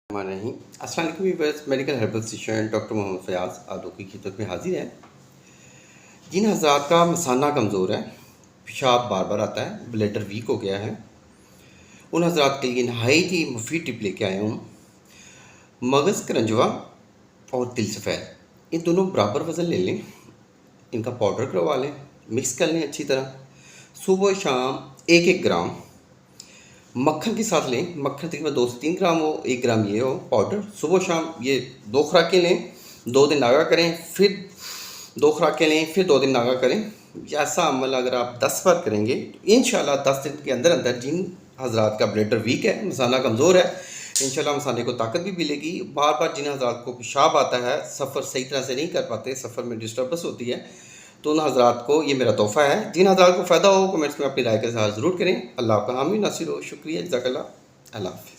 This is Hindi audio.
नहीं। अस्सलाम वालेकुम viewers, medical herbal doctor Mohammad Fayaz आपकी खिदमत में हाजिर है। जिन हज़रात का मसाना कमज़ोर है, पेशाब बार बार आता है, ब्लैडर वीक हो गया है, उन हज़रात के लिए नहायत ही मुफीद टिप लेके आया हूँ। मगज़ करंजवा और तिल सफ़ेद, इन दोनों बराबर वज़न ले लें, इनका पाउडर करवा लें, मिक्स कर लें अच्छी तरह। सुबह शाम 1-1 ग्राम मक्खन के साथ लें। मक्खन तकरीबन 2 से 3 ग्राम हो, 1 ग्राम ये हो पाउडर। सुबह शाम ये 2 खुराकें लें, 2 दिन नागा करें, फिर 2 खुराकें लें, फिर 2 दिन नागा करें। ऐसा अमल अगर आप 10 बार करेंगे तो इंशाल्लाह 10 दिन के अंदर अंदर जिन हज़रात का ब्लैडर वीक है, मसाना कमज़ोर है, इंशाल्लाह मसाने को ताकत भी मिलेगी। बार बार जिन हज़रात को पेशाब आता है, सफ़र सही तरह से नहीं कर पाते, सफ़र में डिस्टर्बेंस होती है, तो उन हज़रात को ये मेरा तोहफ़ा है। जिन हज़रात को फ़ायदा हो कमेंट्स में अपनी राय के साथ ज़रूर करें। अल्लाह आपका हामी नासिर हो। शुक्रिया, जज़ाकल्लाह। अल्लाह हाफ़िज़।